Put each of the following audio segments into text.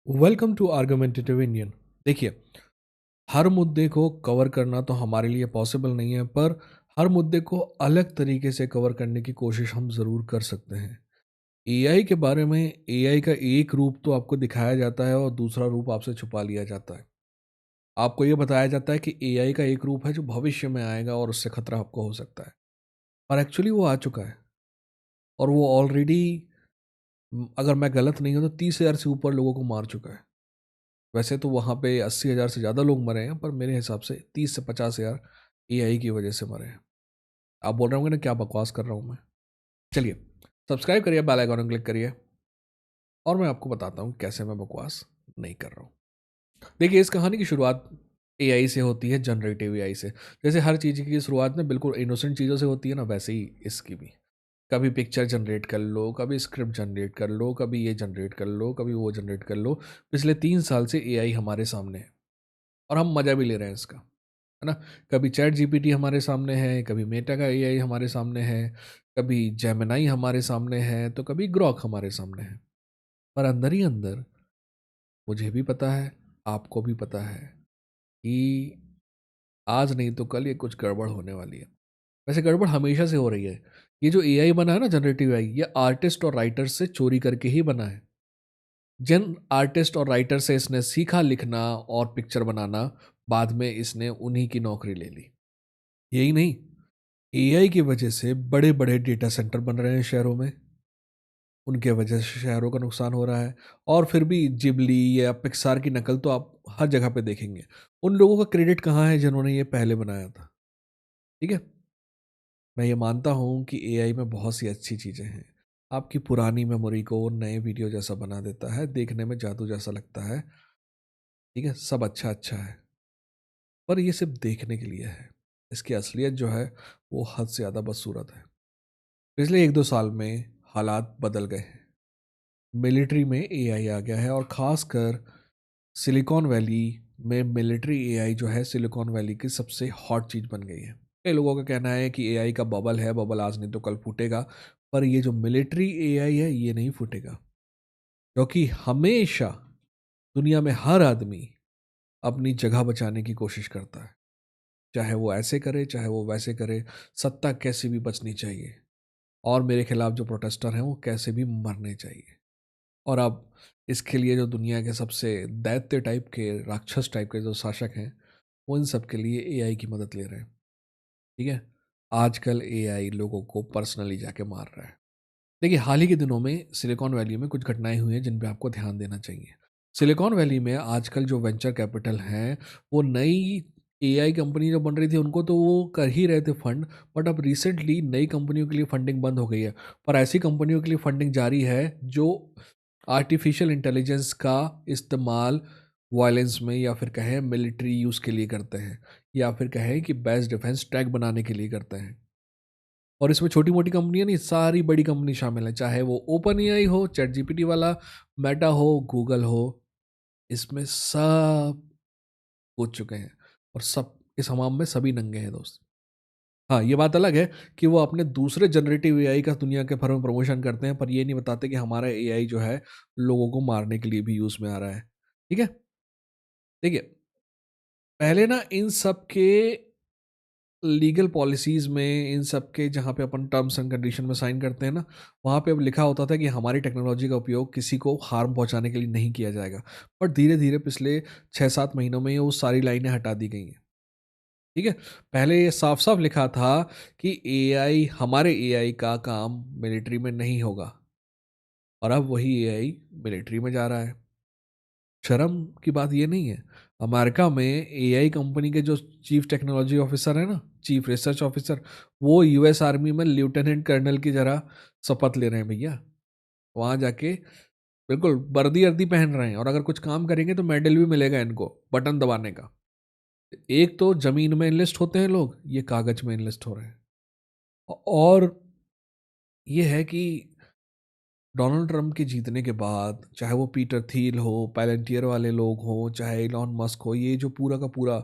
Welcome to argumentative Indian. देखिए, हर मुद्दे को कवर करना तो हमारे लिए पॉसिबल नहीं है, पर हर मुद्दे को अलग तरीके से कवर करने की कोशिश हम ज़रूर कर सकते हैं। एआई के बारे में एआई का एक रूप तो आपको दिखाया जाता है और दूसरा रूप आपसे छुपा लिया जाता है। आपको ये बताया जाता है कि एआई का एक रूप है जो भविष्य में आएगा और उससे खतरा आपको हो सकता है, और एक्चुअली वो आ चुका है। और वो ऑलरेडी, अगर मैं गलत नहीं हूँ तो 30,000 से ऊपर लोगों को मार चुका है। वैसे तो वहाँ पे 80,000 से ज़्यादा लोग मरे हैं, पर मेरे हिसाब से 30 से 50,000 एआई की वजह से मरे हैं। आप बोल रहे होंगे ना क्या बकवास कर रहा हूँ मैं। चलिए, सब्सक्राइब करिए, बेल आइकन में क्लिक करिए, और मैं आपको बताता हूँ कैसे मैं बकवास नहीं कर रहा हूँ। देखिए, इस कहानी की शुरुआत एआई से होती है, जनरेटिव एआई से। जैसे हर चीज़ की शुरुआत में बिल्कुल इनोसेंट चीज़ों से होती है ना, वैसे ही इसकी भी। कभी पिक्चर जनरेट कर लो, कभी स्क्रिप्ट जनरेट कर लो, कभी ये जनरेट कर लो, कभी वो जनरेट कर लो। पिछले 3 साल से एआई हमारे सामने है, और हम मज़ा भी ले रहे हैं इसका, है ना? कभी चैट जीपीटी हमारे सामने है, कभी मेटा का एआई हमारे सामने है, कभी जेमिनी हमारे सामने है, तो कभी ग्रॉक हमारे सामने है। पर अंदर ही अंदर मुझे भी पता है, आपको भी पता है कि आज नहीं तो कल ये कुछ गड़बड़ होने वाली है। वैसे गड़बड़ हमेशा से हो रही है। ये जो एआई बना है ना, जनरेटिव एआई, ये आर्टिस्ट और राइटर्स से चोरी करके ही बना है। जिन आर्टिस्ट और राइटर से इसने सीखा लिखना और पिक्चर बनाना, बाद में इसने उन्हीं की नौकरी ले ली। यही नहीं, एआई की वजह से बड़े बड़े डेटा सेंटर बन रहे हैं शहरों में। उनके वजह से शहरों का नुकसान हो रहा है। और फिर भी जिबली या पिक्सार की नकल तो आप हर जगह पे देखेंगे। उन लोगों का क्रेडिट कहाँ है जिन्होंने ये पहले बनाया था? ठीक है, मैं ये मानता हूँ कि एआई में बहुत सी अच्छी चीज़ें हैं। आपकी पुरानी मेमोरी को नए वीडियो जैसा बना देता है, देखने में जादू जैसा लगता है। ठीक है, सब अच्छा अच्छा है, पर ये सिर्फ देखने के लिए है। इसकी असलियत जो है, वो हद से ज़्यादा बदसूरत है। पिछले 1-2 साल में हालात बदल गए हैं। मिलिट्री में एआई आ गया है, और ख़ासकर सिलिकॉन वैली में मिलिट्री एआई जो है, सिलिकॉन वैली की सबसे हॉट चीज़ बन गई है। कई लोगों का कहना है कि एआई का बबल है, बबल आज नहीं तो कल फूटेगा। पर ये जो मिलिट्री एआई है, ये नहीं फूटेगा, क्योंकि हमेशा दुनिया में हर आदमी अपनी जगह बचाने की कोशिश करता है। चाहे वो ऐसे करे, चाहे वो वैसे करे, सत्ता कैसे भी बचनी चाहिए। और मेरे खिलाफ जो प्रोटेस्टर हैं, वो कैसे भी मरने चाहिए। और अब इसके लिए जो दुनिया के सबसे दैत्य टाइप के, राक्षस टाइप के जो शासक हैं, वो इन सब के लिए एआई की मदद ले रहे हैं। ठीक है, आजकल एआई लोगों को पर्सनली जाके मार रहा है। देखिए, हाल ही के दिनों में सिलिकॉन वैली में कुछ घटनाएं हुई हैं जिन पे आपको ध्यान देना चाहिए। सिलिकॉन वैली में आजकल जो वेंचर कैपिटल हैं, वो नई एआई कंपनी जो बन रही थी उनको तो वो कर ही रहे थे फंड। बट अब रिसेंटली नई कंपनियों के लिए फंडिंग बंद हो गई है, पर ऐसी कंपनियों के लिए फंडिंग जारी है जो आर्टिफिशियल इंटेलिजेंस का इस्तेमाल वायलेंस में, या फिर कहें मिलिट्री यूज़ के लिए करते हैं, या फिर कहें कि बेस्ट डिफेंस टैग बनाने के लिए करते हैं। और इसमें छोटी-मोटी कंपनियाँ नहीं, सारी बड़ी कंपनी शामिल है, चाहे वो ओपन एआई हो, चैट जीपीटी वाला, मेटा हो, गूगल हो, इसमें सब कूद चुके हैं, और सब इस हमाम में सभी नंगे हैं दोस्त। हाँ, ये बात अलग है कि वो अपने दूसरे जनरेटिव एआई का दुनिया के भर में प्रमोशन करते हैं, पर ये नहीं बताते कि हमारा एआई जो है, लोगों को मारने के लिए भी यूज़ में आ रहा है। ठीक है? देखिए, पहले ना इन सब के लीगल पॉलिसीज़ में, इन सब के जहाँ पे अपन टर्म्स एंड कंडीशन में साइन करते हैं ना, वहाँ पे अब लिखा होता था कि हमारी टेक्नोलॉजी का उपयोग किसी को हार्म पहुँचाने के लिए नहीं किया जाएगा। बट धीरे-धीरे पिछले 6-7 महीनों में ये वो सारी लाइनें हटा दी गई हैं। ठीक है? पहले ये साफ-साफ लिखा था कि एआई, हमारे एआई का काम मिलिट्री में नहीं होगा, और अब वही एआई मिलिट्री में जा रहा है। शर्म की बात ये नहीं है। अमेरिका में एआई कंपनी के जो चीफ टेक्नोलॉजी ऑफिसर है ना, चीफ रिसर्च ऑफिसर, वो यूएस आर्मी में लेफ्टिनेंट कर्नल की तरह शपथ ले रहे हैं भैया। वहाँ जाके बिल्कुल वर्दी वर्दी पहन रहे हैं, और अगर कुछ काम करेंगे तो मेडल भी मिलेगा इनको, बटन दबाने का। एक तो जमीन में इनलिस्ट होते हैं लोग, ये कागज में इनलिस्ट हो रहे हैं। और ये है कि डोनाल्ड ट्रंप के जीतने के बाद, चाहे वो पीटर थील हो, पैलेंटियर वाले लोग हों, चाहे इलॉन मस्क हो, ये जो पूरा का पूरा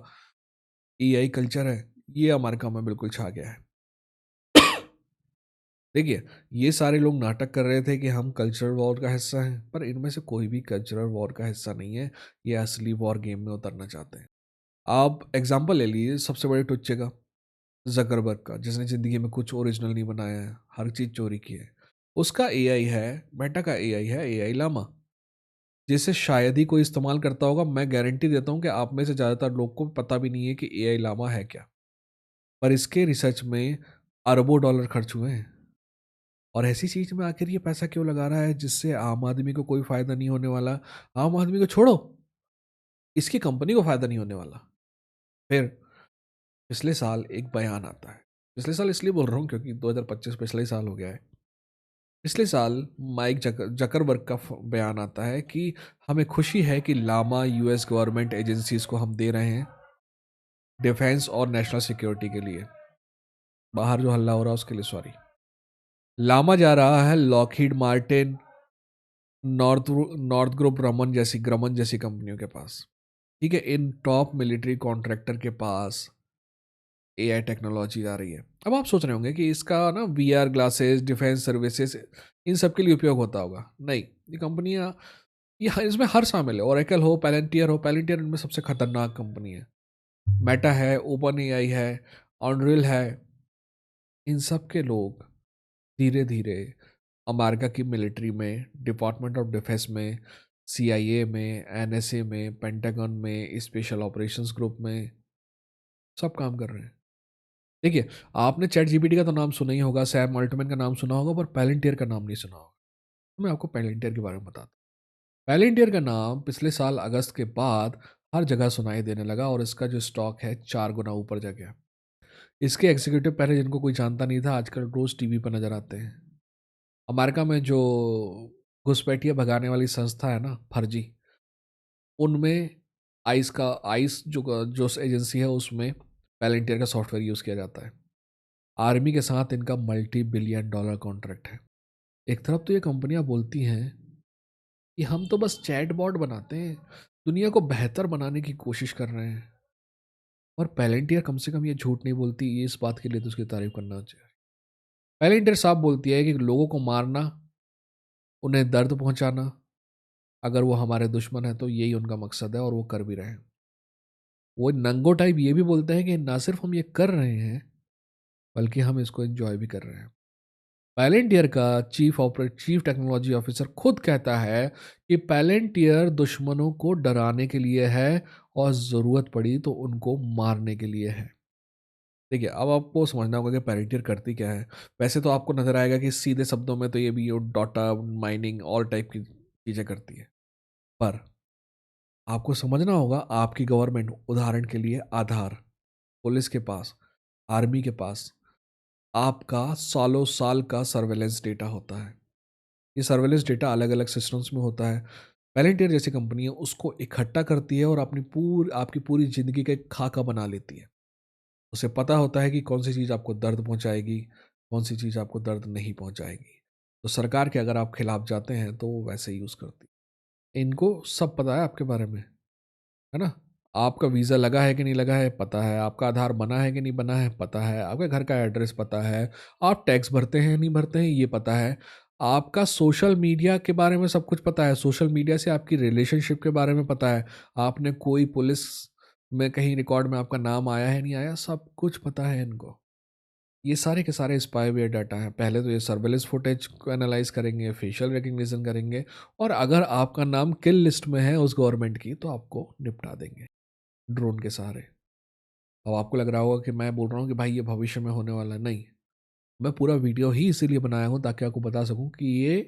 एआई कल्चर है, ये अमेरिका में बिल्कुल छा गया है। देखिए, ये सारे लोग नाटक कर रहे थे कि हम कल्चरल वॉर का हिस्सा हैं, पर इनमें से कोई भी कल्चरल वॉर का हिस्सा नहीं है। ये असली वॉर गेम में उतरना चाहते हैं। आप एग्जांपल ले लीजिए सबसे बड़े टुच्चे का, ज़करबर्ग का, जिसने ज़िंदगी में कुछ ओरिजिनल नहीं बनाया है, हर चीज़ चोरी की है। उसका एआई है, मेटा का एआई है, एआई लामा, जिसे शायद ही कोई इस्तेमाल करता होगा। मैं गारंटी देता हूँ कि आप में से ज़्यादातर लोग को पता भी नहीं है कि एआई लामा है क्या। पर इसके रिसर्च में अरबों डॉलर खर्च हुए हैं। और ऐसी चीज़ में आखिर ये पैसा क्यों लगा रहा है जिससे आम आदमी को कोई फ़ायदा नहीं होने वाला? आम आदमी को छोड़ो, इसकी कंपनी को फ़ायदा नहीं होने वाला। फिर पिछले साल एक बयान आता है। पिछले साल इसलिए बोल रहा हूँ क्योंकि 2025 पिछला ही साल हो गया है। पिछले साल माइक जकरबर्ग का बयान आता है कि हमें खुशी है कि लामा यूएस गवर्नमेंट एजेंसीज को हम दे रहे हैं डिफेंस और नेशनल सिक्योरिटी के लिए। बाहर जो हल्ला हो रहा है उसके लिए सॉरी। लामा जा रहा है लॉकहीड मार्टिन, नॉर्थ ग्रुप ग्रमन जैसी कंपनियों के पास। ठीक है, इन टॉप मिलिट्री कॉन्ट्रैक्टर के पास एआई टेक्नोलॉजी आ रही है। अब आप सोच रहे होंगे कि इसका ना वीआर ग्लासेस, डिफेंस सर्विसेज, इन सब के लिए उपयोग होता होगा। नहीं, ये कंपनियां, ये इसमें हर शामिल है। ओरेकल हो, पैलेंटियर इनमें सबसे खतरनाक कंपनी है। मेटा है, ओपन एआई है, ऑनरिल है। इन सब के लोग धीरे धीरे अमेरिका की मिलिट्री में, डिपार्टमेंट ऑफ डिफेंस में, सीआईए में, एनएसए में, पेंटागन में, स्पेशल ऑपरेशंस ग्रुप में सब काम कर रहे हैं। देखिए, आपने चैट जीपीटी का तो नाम सुना ही होगा, सैम अल्टमैन का नाम सुना होगा, पर पैलेंटियर का नाम नहीं सुना होगा। तो मैं आपको पैलेंटियर के बारे में बताता हूँ। पैलेंटियर का नाम पिछले साल अगस्त के बाद हर जगह सुनाई देने लगा और इसका जो स्टॉक है 4 गुना ऊपर जा गया। इसके एग्जीक्यूटिव पहले जिनको कोई जानता नहीं था, आजकल रोज टीवी पर नजर आते हैं। अमेरिका में जो घुसपैठिया भगाने वाली संस्था है ना, फर्जी, उनमें आइस जो एजेंसी है उसमें पैलेंटियर का सॉफ्टवेयर यूज़ किया जाता है। आर्मी के साथ इनका मल्टी बिलियन डॉलर कॉन्ट्रैक्ट है। एक तरफ तो ये कंपनियां बोलती हैं कि हम तो बस चैट बॉट बनाते हैं, दुनिया को बेहतर बनाने की कोशिश कर रहे हैं, और पैलेंटियर कम से कम ये झूठ नहीं बोलती। ये इस बात के लिए तो उसकी तारीफ करना चाहिए। पैलेंटियर साफ बोलती है कि लोगों को मारना, उन्हें दर्द पहुंचाना, अगर वो हमारे दुश्मन है तो यही उनका मकसद है और वो कर भी रहे हैं। वो नंगो टाइप ये भी बोलते हैं कि ना सिर्फ हम ये कर रहे हैं बल्कि हम इसको एंजॉय भी कर रहे हैं। पैलेंटियर का चीफ टेक्नोलॉजी ऑफिसर खुद कहता है कि पैलेंटियर दुश्मनों को डराने के लिए है और ज़रूरत पड़ी तो उनको मारने के लिए है। देखिए, अब आपको समझना होगा कि पैलेंटियर करती क्या है। वैसे तो आपको नजर आएगा कि सीधे शब्दों में तो ये भी डाटा माइनिंग और टाइप की चीज़ें करती है, पर आपको समझना होगा आपकी गवर्नमेंट, उदाहरण के लिए आधार, पुलिस के पास, आर्मी के पास आपका सालों साल का सर्वेलेंस डेटा होता है। ये सर्वेलेंस डेटा अलग अलग सिस्टम्स में होता है। पैलेंटियर जैसी कंपनी है उसको इकट्ठा करती है और आपकी पूरी ज़िंदगी का एक खाका बना लेती है। उसे पता होता है कि कौन सी चीज़ आपको दर्द पहुंचाएगी, कौन सी चीज़ आपको दर्द नहीं पहुंचाएगी। तो सरकार के अगर आप खिलाफ जाते हैं तो वो वैसे यूज़ करती है। इनको सब पता है आपके बारे में, है ना? आपका वीज़ा लगा है कि नहीं लगा है पता है, आपका आधार बना है कि नहीं बना है पता है, आपके घर का एड्रेस पता है, आप टैक्स भरते हैं नहीं भरते हैं ये पता है, आपका सोशल मीडिया के बारे में सब कुछ पता है, सोशल मीडिया से आपकी रिलेशनशिप के बारे में पता है, आपने कोई पुलिस में कहीं रिकॉर्ड में आपका नाम आया है नहीं आया, सब कुछ पता है इनको। ये सारे के सारे स्पाईवेयर डाटा हैं। पहले तो ये सर्वेलेंस फुटेज को एनालाइज करेंगे, फेशियल रिकग्निशन करेंगे, और अगर आपका नाम किल लिस्ट में है उस गवर्नमेंट की तो आपको निपटा देंगे ड्रोन के सहारे। अब आपको लग रहा होगा कि मैं बोल रहा हूँ कि भाई ये भविष्य में होने वाला है। नहीं, मैं पूरा वीडियो ही इसीलिए बनाया हूँ ताकि आपको बता सकूँ कि ये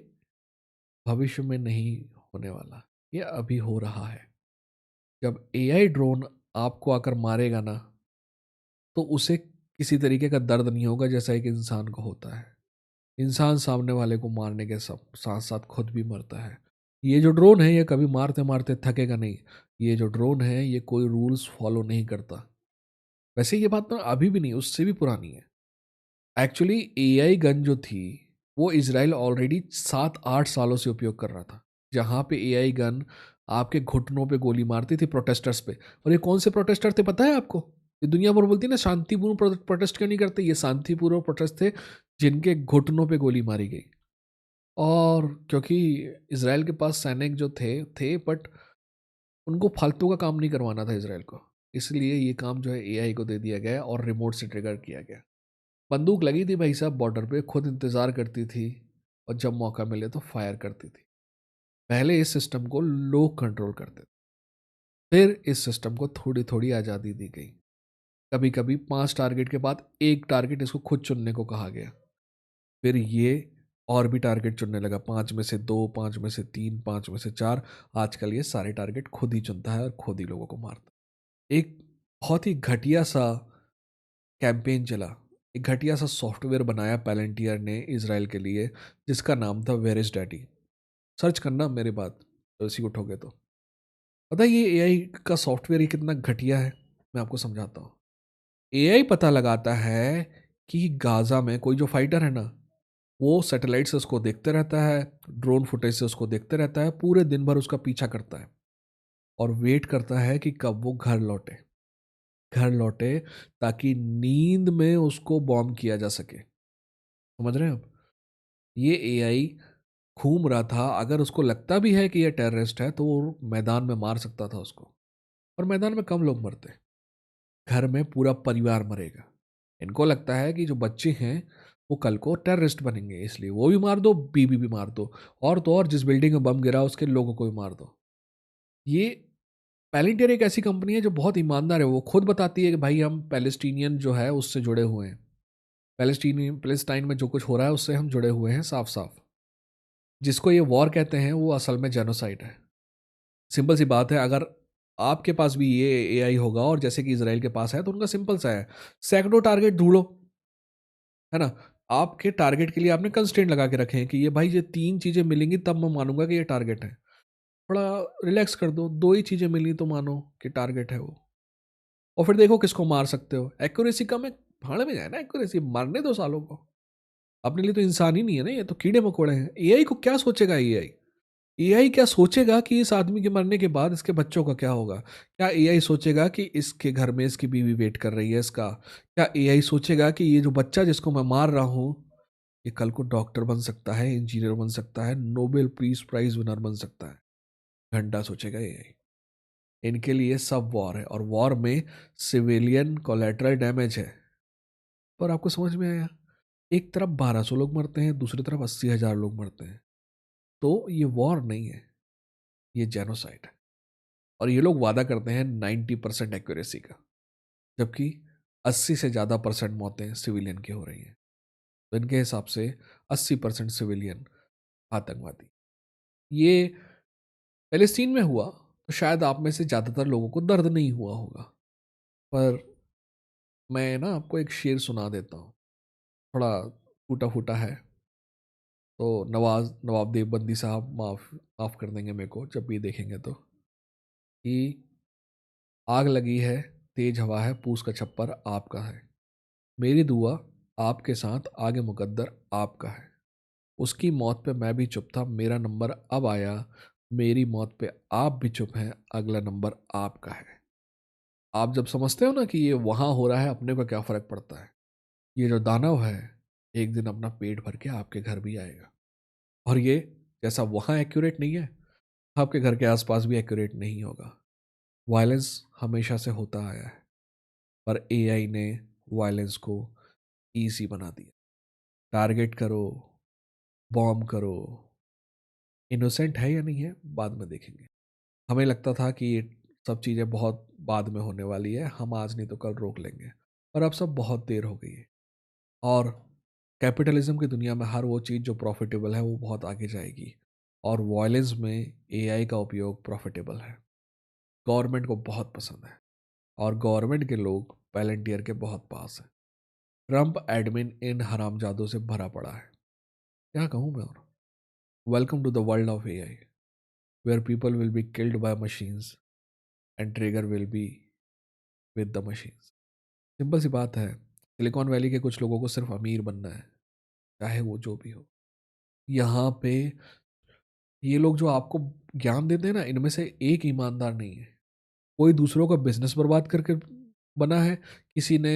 भविष्य में नहीं होने वाला, ये अभी हो रहा है। जब एआई ड्रोन आपको आकर मारेगा ना, तो उसे किसी तरीके का दर्द नहीं होगा जैसा एक इंसान को होता है। इंसान सामने वाले को मारने के सब साथ साथ खुद भी मरता है। ये जो ड्रोन है ये कभी मारते मारते थकेगा नहीं। ये जो ड्रोन है ये कोई रूल्स फॉलो नहीं करता। वैसे ये बात ना अभी भी नहीं, उससे भी पुरानी है। एक्चुअली एआई गन जो थी वो इसराइल ऑलरेडी 7-8 सालों से उपयोग कर रहा था, जहाँ पे एआई गन आपके घुटनों पे गोली मारती थी प्रोटेस्टर्स पे। और ये कौन से प्रोटेस्टर थे पता है आपको? ये दुनिया भर बोलती है ना शांतिपूर्ण प्रोटेस्ट क्यों नहीं करते, ये शांतिपूर्ण प्रोटेस्ट थे जिनके घुटनों पे गोली मारी गई। और क्योंकि इसराइल के पास सैनिक जो थे बट उनको फालतू का काम नहीं करवाना था इसराइल को, इसलिए ये काम जो है एआई को दे दिया गया और रिमोट से ट्रिगर किया गया। बंदूक लगी थी भाई साहब बॉर्डर पे, खुद इंतज़ार करती थी और जब मौका मिले तो फायर करती थी। पहले इस सिस्टम को लोग कंट्रोल करते थे, फिर इस सिस्टम को थोड़ी थोड़ी आज़ादी दी गई। कभी कभी 5 टारगेट के बाद एक टारगेट इसको खुद चुनने को कहा गया, फिर ये और भी टारगेट चुनने लगा, 5 में से 2, 5 में से 3, 5 में से 4। आजकल ये सारे टारगेट खुद ही चुनता है और खुद ही लोगों को मारता है। एक बहुत ही घटिया सा कैंपेन चला, एक घटिया सा सॉफ्टवेयर बनाया पैलेंटियर ने इसराइल के लिए, जिसका नाम था वेयर इज डैडी। सर्च करना मेरे बात, तो इसी को ठोके तो पता है ये एआई का सॉफ्टवेयर ये कितना घटिया है। मैं आपको समझाता हूँ। एआई पता लगाता है कि गाजा में कोई जो फाइटर है ना, वो सैटेलाइट से उसको देखते रहता है, ड्रोन फुटेज से उसको देखते रहता है, पूरे दिन भर उसका पीछा करता है और वेट करता है कि कब वो घर लौटे ताकि नींद में उसको बॉम्ब किया जा सके। समझ रहे हैं आप? ये एआई घूम रहा था, अगर उसको लगता भी है कि ये टेररिस्ट है तो वो मैदान में मार सकता था उसको। और मैदान में कम लोग मरते, घर में पूरा परिवार मरेगा। इनको लगता है कि जो बच्चे हैं वो कल को टेररिस्ट बनेंगे, इसलिए वो भी मार दो, बीबी भी मार दो, और तो और जिस बिल्डिंग में बम गिरा उसके लोगों को भी मार दो। ये पैलिंटियर एक ऐसी कंपनी है जो बहुत ईमानदार है, वो खुद बताती है कि भाई हम पैलेस्टीनियन जो है उससे जुड़े हुए हैं, पैलेस्टाइन में जो कुछ हो रहा है उससे हम जुड़े हुए हैं साफ साफ। जिसको ये वॉर कहते हैं वो असल में जेनोसाइड है। सिंपल सी बात है, अगर आपके पास भी ये एआई होगा और जैसे कि इसराइल के पास है तो उनका सिंपल सा है, सैकड़ों टारगेट ढूंढो, है ना। आपके टारगेट के लिए आपने कंस्ट्रेंट लगा के रखे हैं कि ये भाई ये 3 चीज़ें मिलेंगी तब मैं मानूंगा कि ये टारगेट है। थोड़ा रिलैक्स कर दो, 2 ही चीज़ें मिली तो मानो कि टारगेट है वो। और फिर देखो किसको मार सकते हो। एक्यूरेसी कम है, भाड़ में जाए ना एक्यूरेसी, मारने दो सालों को। अपने लिए तो इंसान ही नहीं है ना, ये तो कीड़े मकोड़े हैं। एआई को क्या सोचेगा एआई? एआई क्या सोचेगा कि इस आदमी के मरने के बाद इसके बच्चों का क्या होगा? क्या एआई सोचेगा कि इसके घर में इसकी बीवी वेट कर रही है इसका? क्या एआई सोचेगा कि ये जो बच्चा जिसको मैं मार रहा हूँ ये कल को डॉक्टर बन सकता है, इंजीनियर बन सकता है, नोबेल पीस प्राइज विनर बन सकता है? घंटा सोचेगा एआई। इनके लिए सब वॉर है, और वॉर में सिविलियन कोलेटरल डैमेज है। पर आपको समझ में आया? एक तरफ 1200 लोग मरते हैं, दूसरी तरफ 80,000 लोग मरते हैं। तो ये वॉर नहीं है, ये जेनोसाइड है। और ये लोग वादा करते हैं 90% एक्यूरेसी का, जबकि 80 से ज़्यादा परसेंट मौतें सिविलियन की हो रही हैं। तो इनके हिसाब से 80% सिविलियन आतंकवादी। ये पैलेस्टीन में हुआ तो शायद आप में से ज़्यादातर लोगों को दर्द नहीं हुआ होगा, पर मैं ना आपको एक शेर सुना देता हूँ, थोड़ा टूटा फूटा है। तो नवाब देवबंदी साहब माफ़ कर देंगे मेरे को जब भी देखेंगे तो, कि आग लगी है, तेज हवा है, पूस का छप्पर आपका है, मेरी दुआ आपके साथ, आगे मुकद्दर आपका है। उसकी मौत पे मैं भी चुप था, मेरा नंबर अब आया, मेरी मौत पे आप भी चुप हैं, अगला नंबर आपका है। आप जब समझते हो ना कि ये वहाँ हो रहा है, अपने को क्या फ़र्क पड़ता है, ये जो दानव है एक दिन अपना पेट भर के आपके घर भी आएगा। और ये जैसा वहाँ एक्यूरेट नहीं है, आपके घर के आसपास भी एक्यूरेट नहीं होगा। वायलेंस हमेशा से होता आया है, पर एआई ने वायलेंस को ईजी बना दिया। टारगेट करो, बॉम्ब करो, इनोसेंट है या नहीं है बाद में देखेंगे। हमें लगता था कि ये सब चीज़ें बहुत बाद में होने वाली है, हम आज नहीं तो कल रोक लेंगे, पर अब सब बहुत देर हो गई है। और कैपिटलिज्म की दुनिया में हर वो चीज़ जो प्रॉफिटेबल है वो बहुत आगे जाएगी, और वायलेंस में एआई का उपयोग प्रॉफिटेबल है। गवर्नमेंट को बहुत पसंद है, और गवर्नमेंट के लोग पैलेंटियर के बहुत पास हैं। ट्रंप एडमिन इन हरामजादों से भरा पड़ा है, क्या कहूँ मैं और। Welcome to the world of AI, where people will be killed by machines and trigger will be with the machines. Simple सी बात है, सिलिकॉन वैली के कुछ लोगों को सिर्फ अमीर बनना है, चाहे वो जो भी हो। यहाँ पे ये लोग जो आपको ज्ञान देते हैं ना, इनमें से एक ईमानदार नहीं है। कोई दूसरों का बिजनेस बर्बाद करके बना है, किसी ने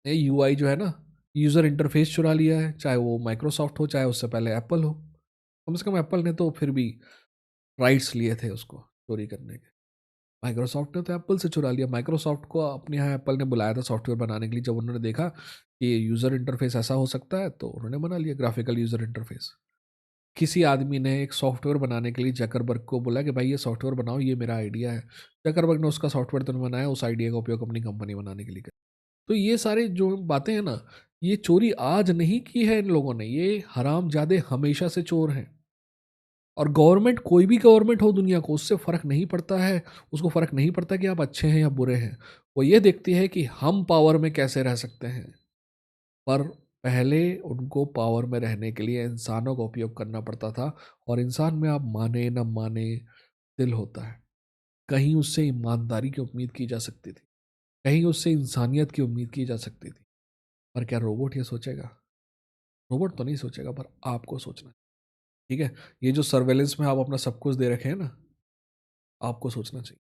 यूआई जो है ना, यूज़र इंटरफेस चुरा लिया है, चाहे वो माइक्रोसॉफ्ट हो, चाहे उससे पहले एप्पल हो। कम से कम एप्पल ने तो फिर भी राइट्स लिए थे उसको चोरी करने के। माइक्रोसॉफ्ट ने तो एप्पल से चुरा लिया। माइक्रोसॉफ्ट को अपने यहाँ एप्पल ने बुलाया था सॉफ्टवेयर बनाने के लिए, जब उन्होंने देखा कि यूज़र इंटरफेस ऐसा हो सकता है तो उन्होंने बना लिया ग्राफिकल यूज़र इंटरफेस। किसी आदमी ने एक सॉफ्टवेयर बनाने के लिए जकरबर्ग को बोला कि भाई ये सॉफ्टवेयर बनाओ, ये मेरा आइडिया है। जकरबर्ग ने उसका सॉफ्टवेयर तो नहीं बनाया, उस आइडिया का उपयोग अपनी कंपनी बनाने के लिए किया। तो ये सारी जो बातें हैं ना, ये चोरी आज नहीं की है इन लोगों ने, ये हरामजादे हमेशा से चोर हैं। और गवर्नमेंट, कोई भी गवर्नमेंट हो दुनिया को, उससे फ़र्क नहीं पड़ता है। उसको फ़र्क नहीं पड़ता कि आप अच्छे हैं या बुरे हैं। वो ये देखती है कि हम पावर में कैसे रह सकते हैं। पर पहले उनको पावर में रहने के लिए इंसानों का उपयोग करना पड़ता था। और इंसान में, आप माने ना माने, दिल होता है। कहीं उससे ईमानदारी की उम्मीद की जा सकती थी, कहीं उससे इंसानियत की उम्मीद की जा सकती थी। पर क्या रोबोट ये सोचेगा? रोबोट तो नहीं सोचेगा, पर आपको सोचना है। ठीक है, ये जो सर्वेलेंस में आप अपना सब कुछ दे रखे हैं ना, आपको सोचना चाहिए।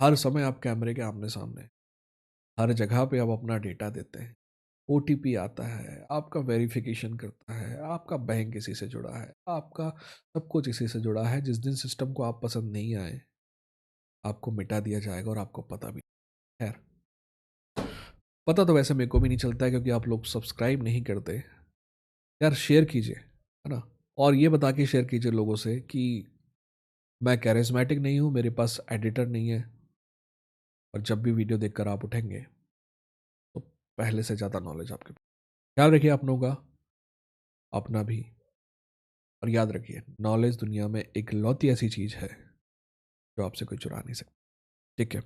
हर समय आप कैमरे के आमने सामने, हर जगह पे आप अपना डेटा देते हैं। ओटीपी आता है, आपका वेरिफिकेशन करता है, आपका बैंक इसी से जुड़ा है, आपका सब कुछ इसी से जुड़ा है। जिस दिन सिस्टम को आप पसंद नहीं आए, आपको मिटा दिया जाएगा और आपको पता भी। खैर, पता तो वैसे मेरे को भी नहीं चलता है, क्योंकि आप लोग सब्सक्राइब नहीं करते। यार शेयर कीजिए, है ना। और ये बता के शेयर कीजिए लोगों से कि मैं कैरिज्मेटिक नहीं हूँ, मेरे पास एडिटर नहीं है। और जब भी वीडियो देखकर आप उठेंगे तो पहले से ज़्यादा नॉलेज आपके पास। ख्याल रखिए आप लोगों का, अपना भी। और याद रखिए, नॉलेज दुनिया में एक लौती ऐसी चीज़ है जो आपसे कोई चुरा नहीं सकता। ठीक है।